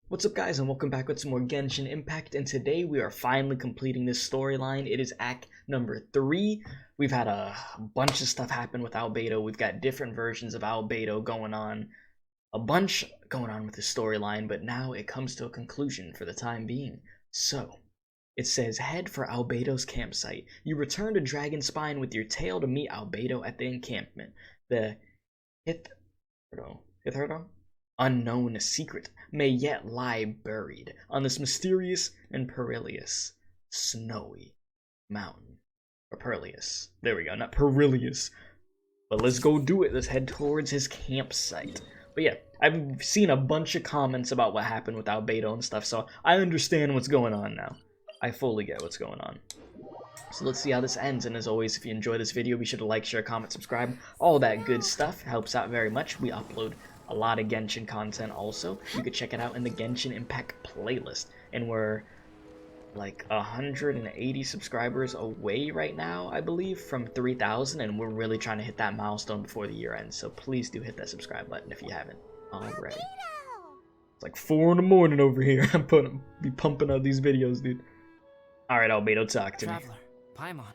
What's up guys, and welcome back with some more Genshin Impact, and today we are finally completing this storyline. It is act number 3. We've had a bunch of stuff happen with albedo. We've got different versions of albedo going on. A bunch going on with the storyline, but now it comes to a conclusion for the time being. So, it says, head for albedo's campsite. You return to Dragon Spine with your tail to meet albedo at the encampment. The Hitherdo? Unknown secret may yet lie buried on this mysterious and perilous snowy mountain. Or perilous. There we go, not perilous. But let's go do it. Let's head towards his campsite. But yeah, I've seen a bunch of comments about what happened with albedo and stuff, so I understand what's going on now. I fully get what's going on. So let's see how this ends, and as always, if you enjoy this video, be sure to like, share, comment, subscribe. All that good stuff helps out very much. We upload a lot of Genshin content also. You could check it out in the Genshin Impact playlist. And we're like 180 subscribers away right now, I believe, from 3,000, and we're really trying to hit that milestone before the year ends. So please do hit that subscribe button if you haven't already. It's like 4 in the morning over here. I'm be pumping out these videos, dude. Alright, albedo, talk to me. Traveler, Paimon,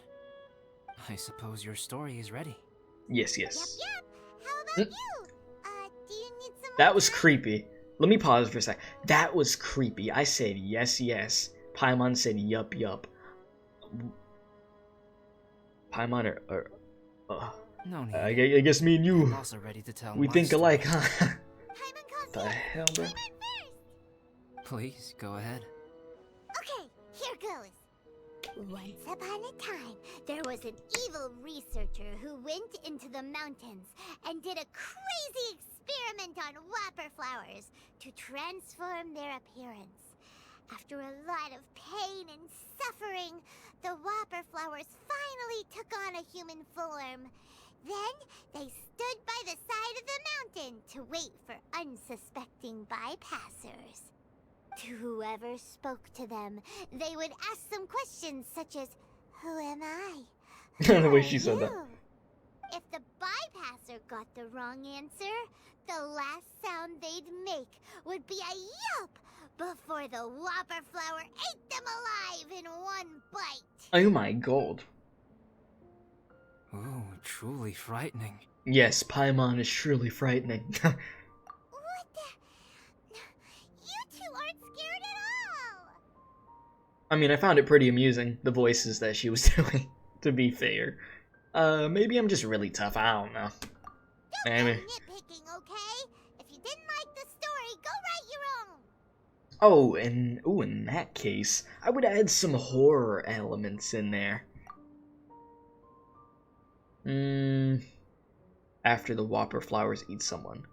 I suppose your story is ready. Yes, yes. Yep. How about you? Do you need some That more was time? creepy. Let me pause for a sec. That was creepy. I said yes, yes. Paimon said yup, yup. Paimon No need. I guess me and you, I'm also ready to tell we my think story. alike, huh? Paimon calls The you. hell, bro? Paimon first. Please, go ahead. Okay, here goes. Once upon a time, there was an evil researcher who went into the mountains and did a crazy experiment on whopper flowers to transform their appearance. After a lot of pain and suffering, the whopper flowers finally took on a human form. Then they stood by the side of the mountain to wait for unsuspecting bypassers. To whoever spoke to them, they would ask some questions such as, who am I? The way Who she are said that. you? If the bypasser got the wrong answer, the last sound they'd make would be a yelp before the whopper flower ate them alive in one bite. Oh my god. Ooh, truly frightening. Yes, Paimon is truly frightening. What the? You two aren't scared at all! I mean, I found it pretty amusing, the voices that she was doing, to be fair. Maybe I'm just really tough, I don't know. Don't Maybe. go nitpicking, okay? If you didn't like the story, go write your own! Oh, and in that case, I would add some horror elements in there. After the whopper flowers eat someone,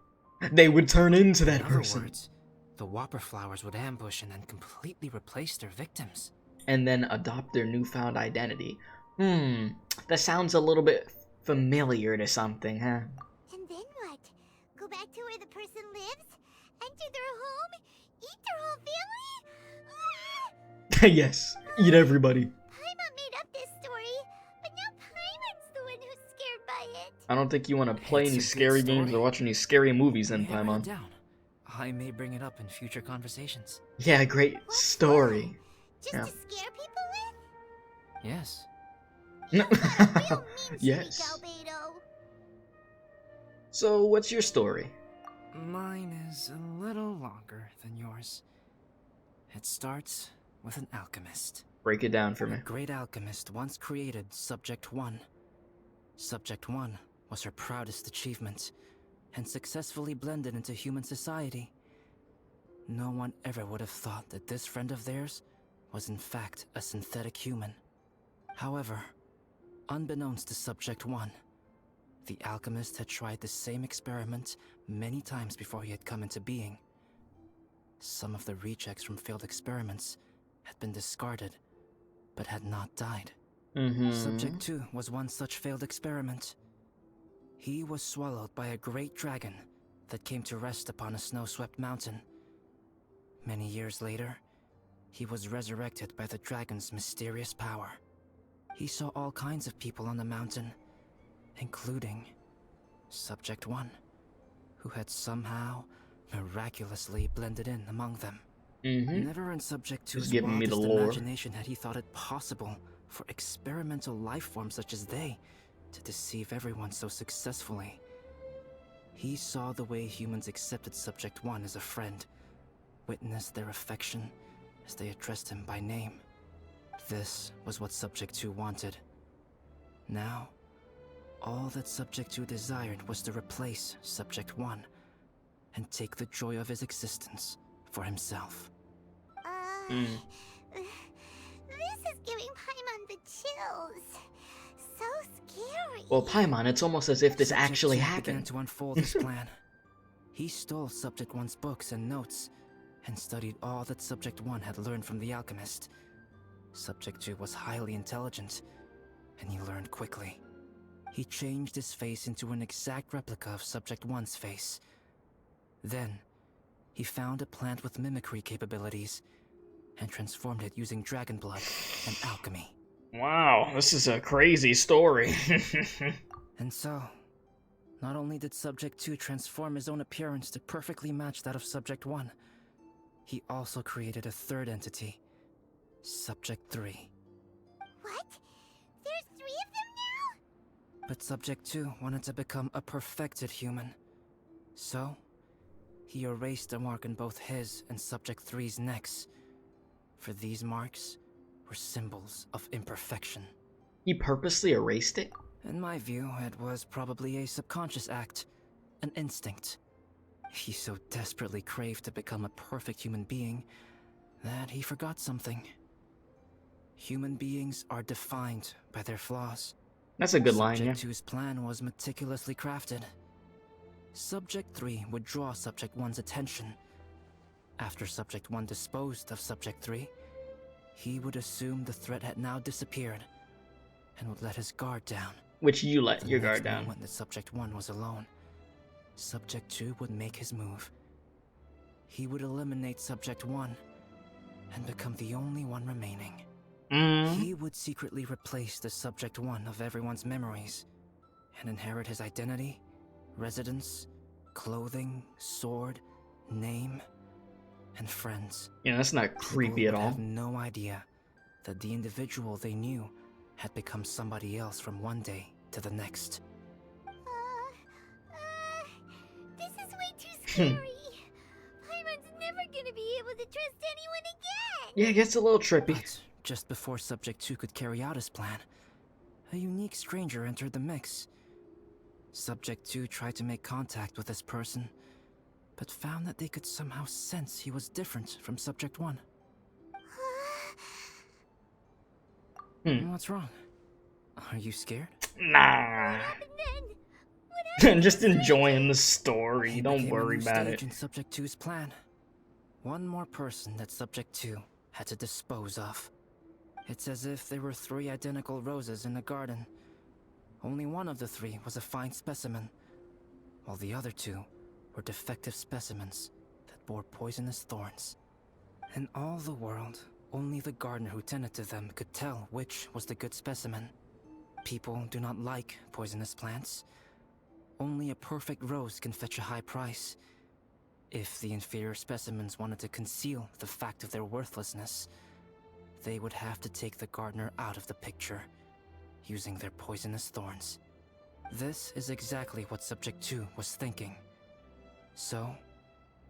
they would turn into that In other person. words, the whopper flowers would ambush and then completely replace their victims. And then adopt their newfound identity. That sounds a little bit familiar to something, huh? And then what? Go back to where the person lives? Enter their home? Eat their whole family? Ah! Yes, eat everybody. Paimon made up this story, but now Paimon's the one who's scared by it. I don't think you want to play It's any a good scary games story. or watch any scary movies then, May I write it Paimon. down? I may bring it up in future conversations. Yeah, great What story. Just Yeah. to scare people with? Yes. No. What a real mean Yes. streak, albedo. So, what's your story? Mine is a little longer than yours. It starts with an alchemist. Break it down for A me. great alchemist once created Subject 1. Subject 1 was her proudest achievement, and successfully blended into human society. No one ever would have thought that this friend of theirs was in fact a synthetic human. However, unbeknownst to Subject 1, the alchemist had tried the same experiment many times before he had come into being. Some of the rejects from failed experiments had been discarded, but had not died. Subject 2 was one such failed experiment. He was swallowed by a great dragon that came to rest upon a snow-swept mountain. Many years later, he was resurrected by the dragon's mysterious power. He saw all kinds of people on the mountain, including Subject 1, who had somehow miraculously blended in among them. Mm-hmm. Never in Subject Just 2's giving me the wildest lore. imagination had he thought it possible for experimental life forms such as they to deceive everyone so successfully. He saw the way humans accepted Subject 1 as a friend, witnessed their affection as they addressed him by name. This was what Subject 2 wanted. Now, all that Subject 2 desired was to replace Subject 1 and take the joy of his existence for himself. Mm. This is giving Paimon the chills. So scary. Well, Paimon, it's almost as if this Subject actually 2 began happened. to unfold his plan. He stole Subject 1's books and notes and studied all that Subject 1 had learned from the alchemist. Subject 2 was highly intelligent, and he learned quickly. He changed his face into an exact replica of Subject 1's face. Then, he found a plant with mimicry capabilities and transformed it using dragon blood and alchemy. Wow, this is a crazy story. And so, not only did Subject 2 transform his own appearance to perfectly match that of Subject 1, he also created a third entity, Subject 3. What? There's 3 of them now? But Subject 2 wanted to become a perfected human. So, he erased a mark in both his and Subject 3's necks. For these marks were symbols of imperfection. He purposely erased it? In my view, it was probably a subconscious act, an instinct. He so desperately craved to become a perfect human being that he forgot something. Human beings are defined by their flaws. That's a good line, yeah. Subject 2's plan was meticulously crafted. Subject 3 would draw Subject 1's attention. After Subject 1 disposed of Subject 3, he would assume the threat had now disappeared and would let his guard down. Which you let The your next guard down. moment that Subject 1 was alone, Subject 2 would make his move. He would eliminate Subject 1 and become the only one remaining. He would secretly replace the Subject 1 of everyone's memories and inherit his identity, residence, clothing, sword, name, and friends. Yeah, that's not creepy at People would all. have no idea that the individual they knew had become somebody else from one day to the next. This is way too scary. Paimon's never gonna be able to trust anyone again. Yeah, it gets a little trippy. But just before Subject 2 could carry out his plan, a unique stranger entered the mix. Subject 2 tried to make contact with this person, but found that they could somehow sense he was different from Subject 1. What's wrong? Are you scared? Nah. And then, Just enjoying the story. He Don't became a worry new about stage it. in Subject 2's plan. One more person that Subject 2 had to dispose of. It's as if there were 3 identical roses in a garden. Only one of the 3 was a fine specimen, while the other 2 were defective specimens that bore poisonous thorns. In all the world, only the gardener who tended to them could tell which was the good specimen. People do not like poisonous plants. Only a perfect rose can fetch a high price. If the inferior specimens wanted to conceal the fact of their worthlessness, they would have to take the gardener out of the picture, using their poisonous thorns. This is exactly what Subject 2 was thinking. So,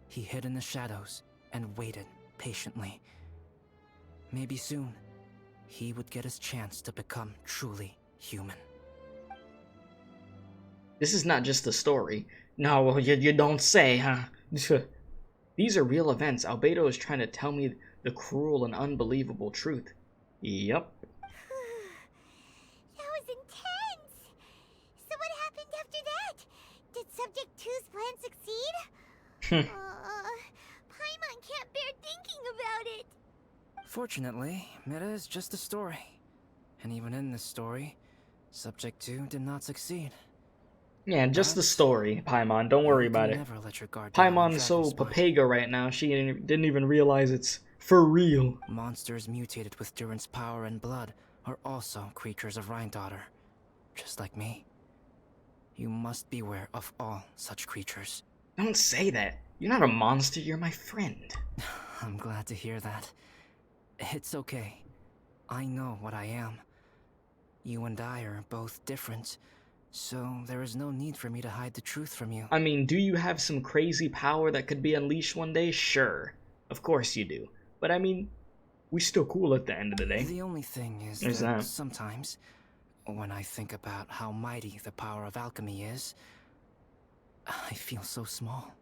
he hid in the shadows and waited patiently. Maybe soon, he would get his chance to become truly human. This is not just a story. No, well, you don't say, huh? These are real events. Albedo is trying to tell me the cruel and unbelievable truth. Yup. that was intense. So what happened after that? Did Subject 2's plan succeed? Paimon can't bear thinking about it. Fortunately, it is just a story. And even in this story, Subject 2 did not succeed. Yeah, just the story, Paimon. Don't worry about it. Never let your guard down on Paimon's so Dragon's papega right now, she didn't even realize it's for real. Monsters mutated with Durin's power and blood are also creatures of Rhine-Daughter. Just like me. You must beware of all such creatures. Don't say that. You're not a monster, you're my friend. I'm glad to hear that. It's okay. I know what I am. You and I are both different, so there is no need for me to hide the truth from you. I mean, do you have some crazy power that could be unleashed one day? Sure. Of course you do. But I mean, we still cool at the end of the day. The only thing is There's that that. sometimes, when I think about how mighty the power of alchemy is, I feel so small.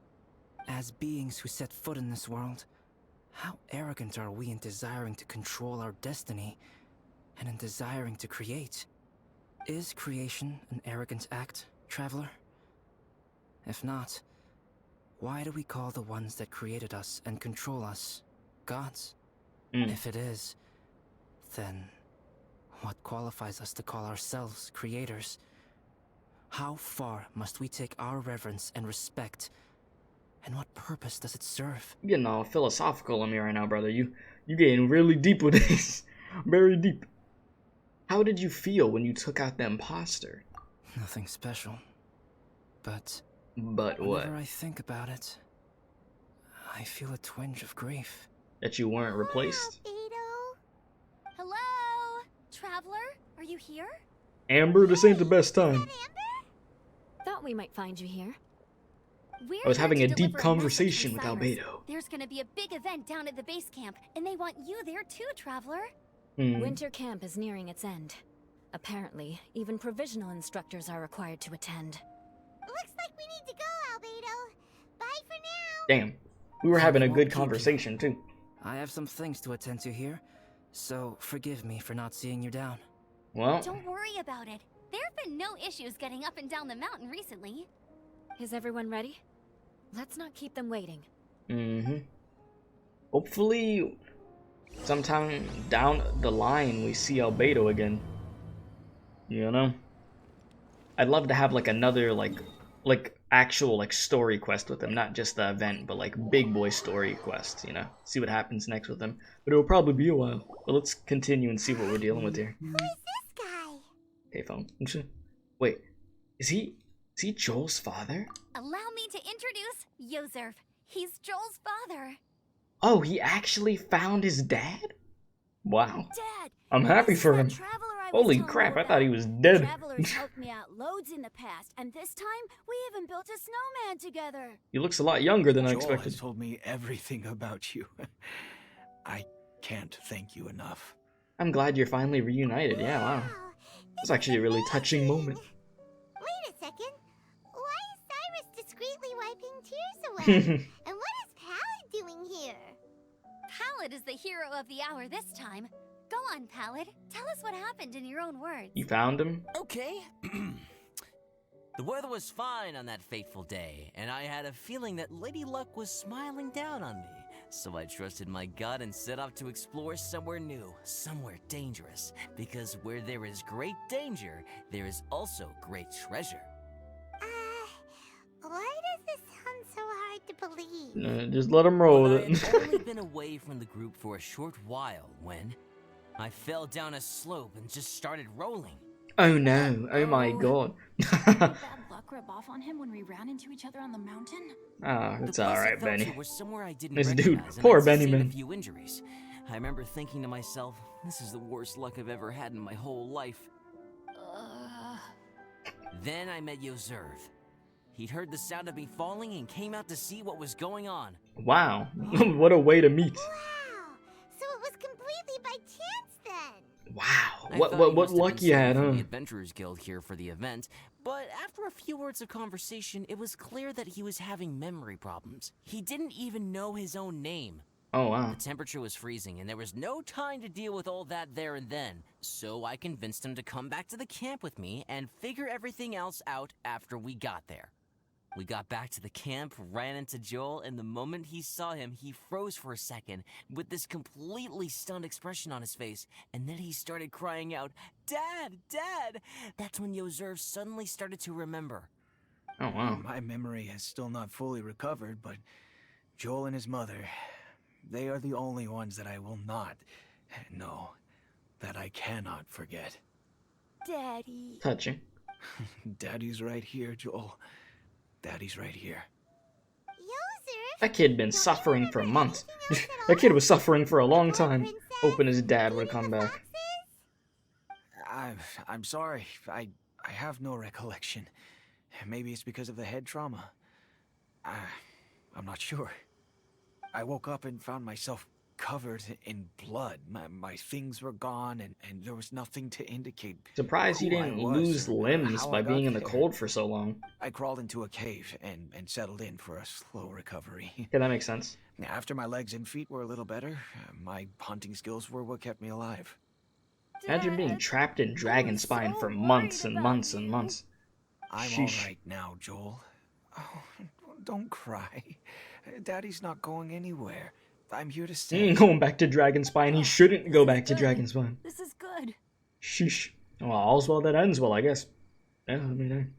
As beings who set foot in this world, how arrogant are we in desiring to control our destiny and in desiring to create? Is creation an arrogant act, traveler? If not, why do we call the ones that created us and control us gods? If it is, then what qualifies us to call ourselves creators? How far must we take our reverence and respect, and what purpose does it serve? You're getting all philosophical on me right now, brother. You getting really deep with this. Very deep. How did you feel when you took out the imposter? Nothing special. But what? whenever I think about it, I feel a twinge of grief. That you weren't replaced? Albedo. Hello? Traveler? Are you here? Amber, this ain't the best time. Amber? Thought we might find you here. We're I was here having to a deep deliver conversation with message from Cyrus. Albedo. There's gonna be a big event down at the base camp, and they want you there too, Traveler. Winter camp is nearing its end. Apparently, even provisional instructors are required to attend. Looks like we need to go, Albedo. Bye for now. Damn. We were having a Won't good keep you. conversation, too. I have some things to attend to here, so forgive me for not seeing you down. Well, Don't worry about it. There have been no issues getting up and down the mountain recently. Is everyone ready? Let's not keep them waiting. hopefully, sometime down the line, we see Albedo again. You know? I'd love to have, like, another, like actual, like, story quest with him. Not just the event, but, like, big boy story quest, you know? See what happens next with him. But it'll probably be a while. But let's continue and see what we're dealing with here. Who is this guy? Okay, phone. Wait, is he Joel's father? Allow me to introduce Yozerf. He's Joel's father. Oh, he actually found his dad? Wow. Dad, I'm happy this is for that him. traveler I was Holy telling crap, you I thought he about. was dead. Traveler's helped me out loads in the past, and this time we even built a snowman together. He looks a lot younger than I Joel expected. has told me everything about you. I can't thank you enough. I'm glad you're finally reunited. Yeah, wow. It's actually a really touching moment. Wait a second. Why is Cyrus discreetly wiping tears away? And what is Pallid doing here? Pallid is the hero of the hour this time. Go on, Pallid. Tell us what happened in your own words. You found him? Okay. The weather was fine on that fateful day, and I had a feeling that Lady Luck was smiling down on me. So I trusted my gut and set off to explore somewhere new, somewhere dangerous. Because where there is great danger, there is also great treasure. Why does this sound so hard to believe? Just let him roll But with I it. had only been away from the group for a short while when I fell down a slope and just started rolling. Oh no, oh my god. Bad luck rub off on him when we ran into each other on the mountain? Ah, The it's place I alright, fell to Benny. was somewhere I didn't This dude, recognize, and poor I'd Benny, sustained man. a few injuries. I remember thinking to myself, this is the worst luck I've ever had in my whole life. Then I met Yozerv. He'd heard the sound of me falling and came out to see what was going on. Wow, what a way to meet. Wow. So it was completely by chance then. Wow, I what thought he what must have luck been you had, sent from huh? the Adventurers Guild here for the event, but after a few words of conversation, it was clear that he was having memory problems. He didn't even know his own name. Oh wow. The temperature was freezing, and there was no time to deal with all that there and then. So I convinced him to come back to the camp with me and figure everything else out after we got there. We got back to the camp, ran into Joel, and the moment he saw him, he froze for a second with this completely stunned expression on his face, and then he started crying out, "Dad! Dad!" That's when Yozerv suddenly started to remember. Oh wow. My memory has still not fully recovered, but Joel and his mother, they are the only ones that I will not, no, that I cannot forget. Daddy. Touching. Daddy's right here, Joel. Daddy's right here. Yozerf, That kid been suffering for months. That kid was suffering for a long time, hoping his dad would come back. I'm sorry. I have no recollection. Maybe it's because of the head trauma. I'm not sure. I woke up and found myself covered in blood. My things were gone, and there was nothing to indicate. Surprised you who I didn't was lose or limbs how by I got being in the there. cold for so long. I crawled into a cave and settled in for a slow recovery. Yeah, that makes sense. After my legs and feet were a little better, my hunting skills were what kept me alive. Imagine being trapped in Dragon Spine for months and months and months. I'm Sheesh. all right now, Joel. Oh, don't cry. Daddy's not going anywhere. I'm here to He stay. ain't going back to Dragon Spine. He shouldn't go back to Dragon Spine. This is good. Sheesh. Well, all's well that ends well, I guess. Yeah, I mean,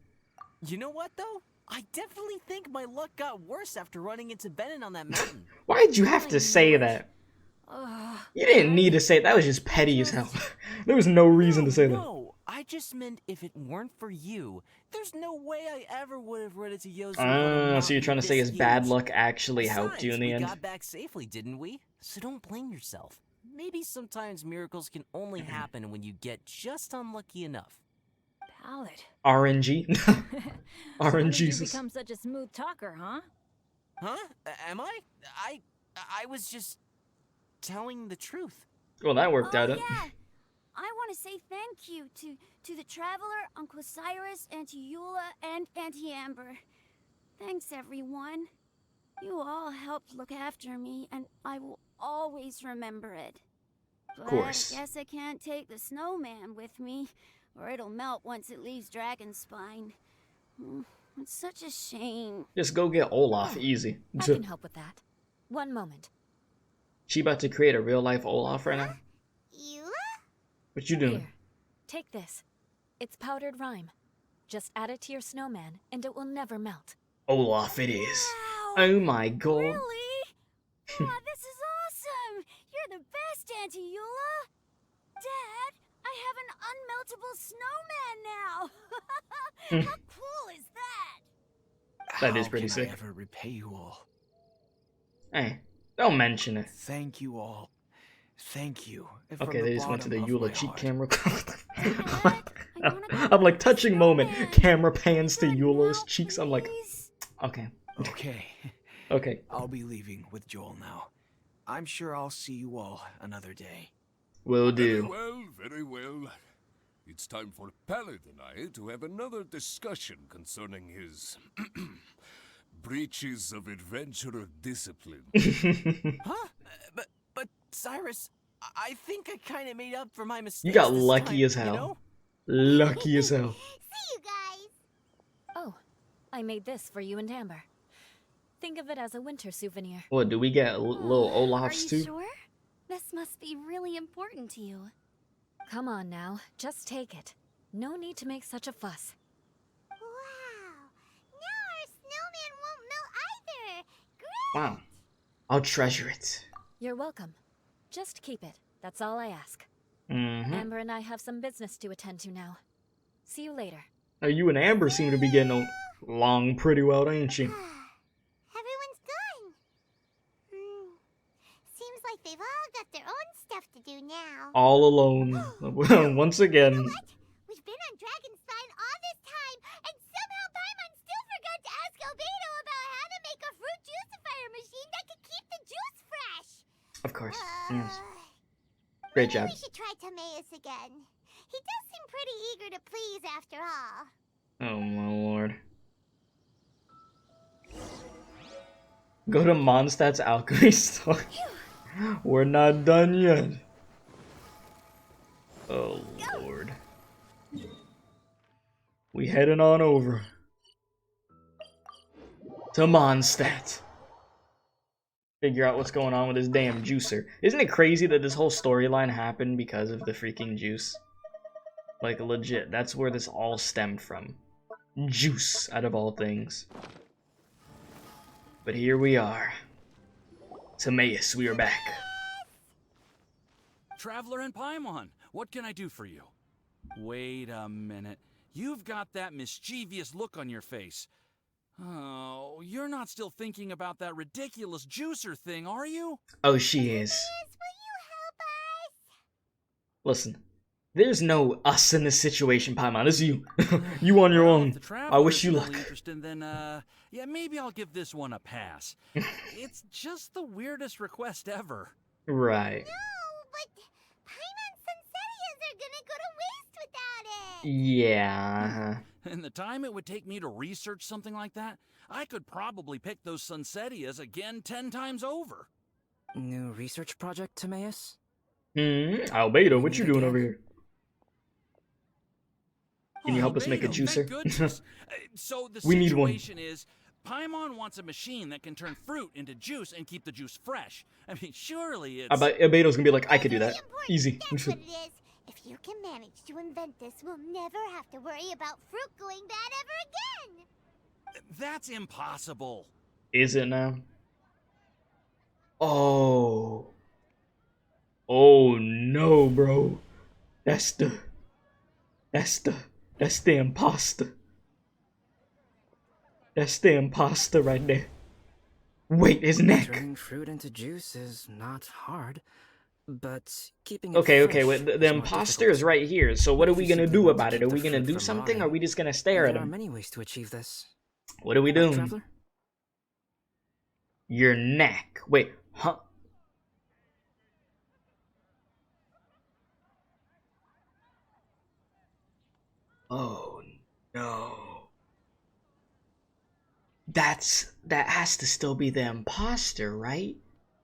You know what, though? I definitely think my luck got worse after running into Benin on that mountain. why'd you have to say that? You didn't need to say it. That was just petty as hell. There was no reason to say that. No, I just meant if it weren't for you, there's no way I ever would have run into Yozu. So you're trying to say his bad luck actually helped you in the we end? got back safely, didn't we? So don't blame yourself. Maybe sometimes miracles can only happen when you get just unlucky enough. Ballad. RNG? When did you RNGesus. become such a smooth talker, huh? Huh? Am I? I was just telling the truth. Well, that worked out. Yeah. I want to say thank you to the Traveler, Uncle Cyrus, Auntie Eula, and Auntie Amber. Thanks, everyone. You all helped look after me, and I will always remember it. But course. I guess I can't take the snowman with me, or it'll melt once it leaves Dragonspine. It's such a shame. Just go get Olaf, easy. I can help with that. One moment. She about to create a real life Olaf right now? Eula? What you doing? Here, take this. It's powdered rime. Just add it to your snowman, and it will never melt. Olaf it is. Wow! Oh my god. Really? Aw, this is awesome! You're the best, Auntie Eula! Dad, I have an unmeltable snowman now! How cool is that? That is pretty How sick. can I ever repay you all? Hey, don't mention it. Thank you all. Thank you. Okay, they just went to the Eula cheek camera. Dad, I'm like, touching moment. Camera pans to Eula's cheeks. I'm like, please. okay. Okay. Okay. I'll be leaving with Joel now. I'm sure I'll see you all another day. Will Very do. well, very well. It's time for Pallid and I to have another discussion concerning his breaches of adventurer discipline. Huh? But Cyrus, I think I kind of made up for my mistakes. You got this lucky time, as hell. You know? Lucky as hell. See you guys. Oh, I made this for you and Amber. Think of it as a winter souvenir. What, do we get little Olafs Are you too? sure? This must be really important to you. Come on now, just take it. No need to make such a fuss. Wow. Now our snowman won't melt either. Great. Wow. I'll treasure it. You're welcome. Just keep it. That's all I ask. Mm-hmm. Amber and I have some business to attend to now. See you later. Now, you and Amber seem to be getting along pretty well, ain't you? Everyone's gone. Seems like they've all got their own stuff to do now. All alone. Once again. What? We've been on Dragonspine all this time, and somehow Paimon still forgot to ask Albedo about how to make a fruit juicifier machine that could keep the juice fresh. Of course. Yes. Great job. Maybe we should try Timaeus again. He does seem pretty eager to please after all. Oh my lord. Go to Mondstadt's alchemy store. We're not done yet. Oh lord. We heading on over to Mondstadt. Figure out what's going on with this damn juicer. Isn't it crazy that this whole storyline happened because of the freaking juice? Like, legit, that's where this all stemmed from. Juice, out of all things. But here we are. Timaeus, we are back. Traveler and Paimon, what can I do for you? Wait a minute. You've got that mischievous look on your face. Oh, you're not still thinking about that ridiculous juicer thing, are you? Oh, she is. Will you help us? Listen, there's no us in this situation, Paimon. It's you. You on your Well, own. if the I wish traveler's you really luck. interested, then, yeah, maybe I'll give this one a pass. It's just the weirdest request ever. Right. No, but Paimon's Sunsetias are gonna go to waste without it. Yeah. And the time it would take me to research something like that, I could probably pick those Sunsetias again 10 times over. New research project, Timaeus? Albedo, what you doing over here? Can you help us make a Albedo, juicer? thank goodness. So the We need one. situation is, Paimon wants a machine that can turn fruit into juice and keep the juice fresh. I mean, surely it's... Albedo's gonna be like, I could do that. Important. Easy. That's what it is. If you can manage to invent this, we'll never have to worry about fruit going bad ever again. That's impossible. Is it now? Oh. Oh no, bro. That's the imposter. That's the imposter right there. Wait, his neck. Turning fruit into juice is not hard, but keeping it Okay, fresh wait, the is more imposter difficult. is right here. So what are we If you gonna simply do want to about it? keep Are the we gonna fruit do from something, or are rotting, we just gonna stare at there are him? many ways to achieve this. What are we Right, doing? Traveler? Your neck. Wait, huh? Oh no. That has to still be the imposter, right?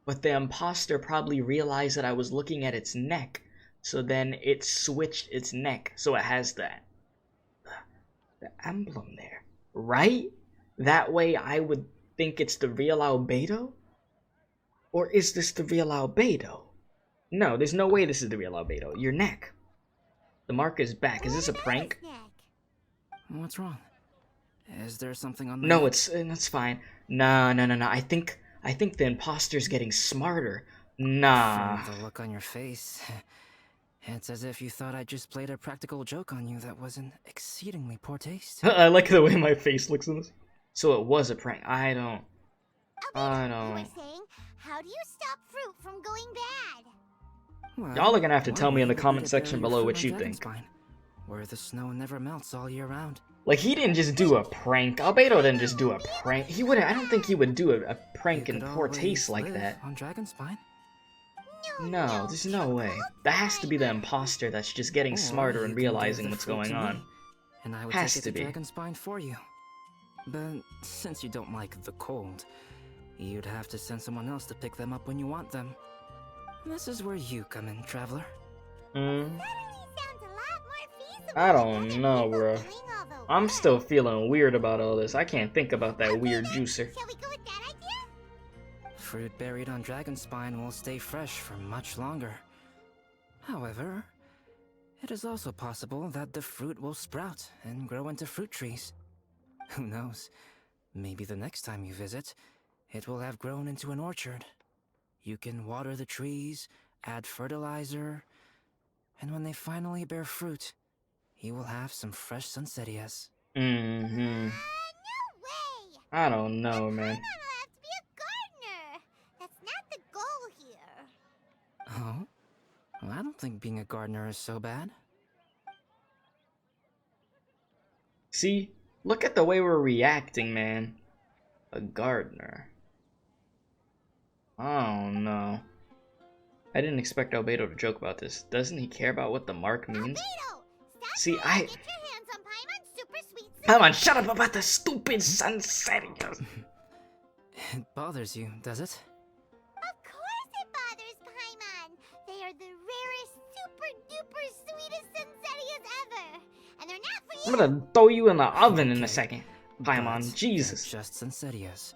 But the imposter probably realized that I was looking at its neck, so then it switched its neck, so it has the emblem there, right? That way I would think it's the real albedo? Or is this the real albedo? No, there's no way this is the real albedo. Your neck. The mark is back. Is this a prank? What's wrong? Is there something on my No, neck? it's fine. No. I think the imposter's getting smarter. Nah. From the look on your face, it's as if you thought I just played a practical joke on you that was in exceedingly poor taste. I like the way my face looks in this. So it was a prank. I don't. You were saying, how do you stop fruit from going bad? Well, Y'all are gonna have to tell one me in way the would be comment to section bury below your what fruit you on think. Dragonspine, where the snow never melts all year round. Like, he didn't just do a prank. Albedo didn't just do a prank. He wouldn't. I don't think he would do a prank You in could poor always taste like live that. on Dragonspine. No, there's no way. That has to be the imposter that's just getting Or smarter you and can realizing give the what's fruit going to on. me, and I would Has take to it be. to Dragonspine for you. But since you don't like the cold, you'd have to send someone else to pick them up when you want them. This is where you come in, Traveler. I don't know, bro. I'm still feeling weird about all this. I can't think about that weird juicer. Shall we go with that idea? Fruit buried on Dragonspine will stay fresh for much longer. However, it is also possible that the fruit will sprout and grow into fruit trees. Who knows? Maybe the next time you visit, it will have grown into an orchard. You can water the trees, add fertilizer, and when they finally bear fruit, you will have some fresh Sunsetias. No way! I don't know, man. Paimon will have to be a gardener. That's not the goal here. Oh? Well, I don't think being a gardener is so bad. See? Look at the way we're reacting, man. A gardener. Oh no. I didn't expect Albedo to joke about this. Doesn't he care about what the mark means? Albedo, stop See, trying to get your hands on Paimon's super sweet Come on, shut up about the stupid Sunsetias. It bothers you, does it? Of course it bothers Paimon. They are the rarest, super duper sweetest Sunsetias ever. And they're not for you. I'm gonna throw you in the oven in a Okay, second. but Paimon, they're Jesus. just Sunsetias.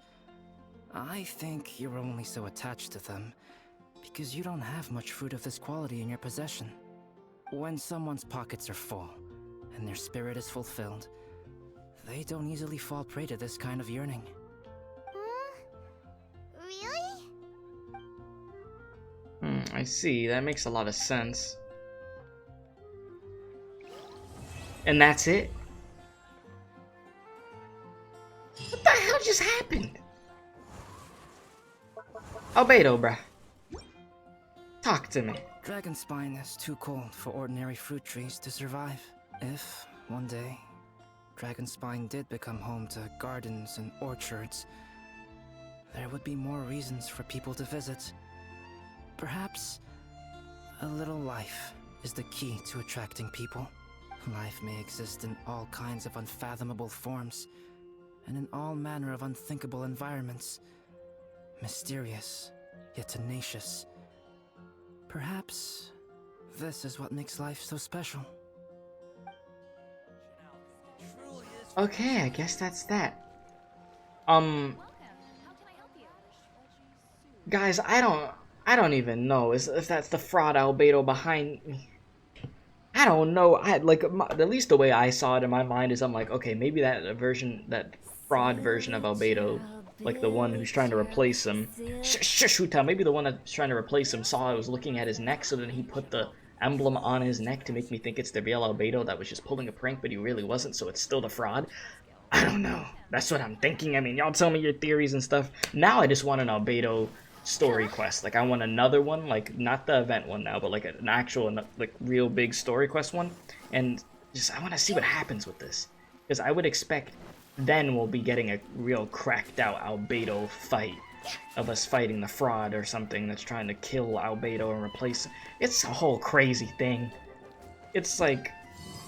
I think you're only so attached to them because you don't have much fruit of this quality in your possession. When someone's pockets are full and their spirit is fulfilled, they don't easily fall prey to this kind of yearning. Really? I see. That makes a lot of sense. And that's it? What the Albedo, bruh. Talk to me. Dragonspine is too cold for ordinary fruit trees to survive. If, one day, Dragonspine did become home to gardens and orchards, there would be more reasons for people to visit. Perhaps a little life is the key to attracting people. Life may exist in all kinds of unfathomable forms, and in all manner of unthinkable environments. Mysterious, yet tenacious. Perhaps this is what makes life so special. Okay, I guess that's that. Guys, I don't even know if that's the fraud albedo behind me. I don't know. At least the way I saw it in my mind is I'm like, okay, maybe that fraud version of albedo, like the one who's trying to replace him. Maybe the one that's trying to replace him saw I was looking at his neck, so then he put the emblem on his neck to make me think it's the real albedo that was just pulling a prank, but he really wasn't, so it's still the fraud. I don't know. That's what I'm thinking. I mean, y'all tell me your theories and stuff. Now I just want an albedo story quest. Like, I want another one, like, not the event one now, but like an actual, like, real big story quest one. And just, I want to see what happens with this. Because I would expect then we'll be getting a real cracked out albedo fight of us fighting the fraud or something that's trying to kill albedo and replace him. It's a whole crazy thing. It's like,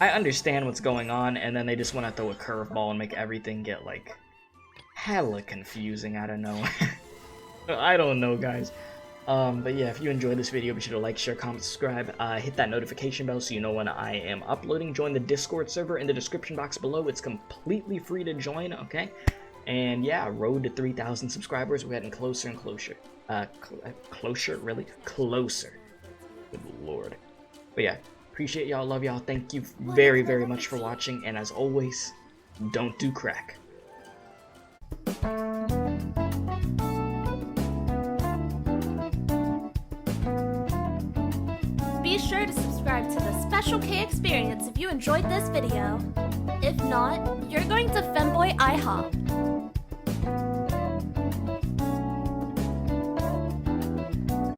I understand what's going on, and then they just want to throw a curveball and make everything get, like, hella confusing. I don't know. I don't know, guys. But yeah, if you enjoyed this video, be sure to like, share, comment, subscribe, hit that notification bell so you know when I am uploading. Join the Discord server in the description box below. It's completely free to join, okay? And yeah, road to 3,000 subscribers. We're getting closer and closer. Closer? Really? Closer. Good lord. But yeah, appreciate y'all, love y'all. Thank you very, very much for watching. And as always, don't do crack. Be sure to subscribe to the Special K Experience if you enjoyed this video. If not, you're going to Femboy IHOP.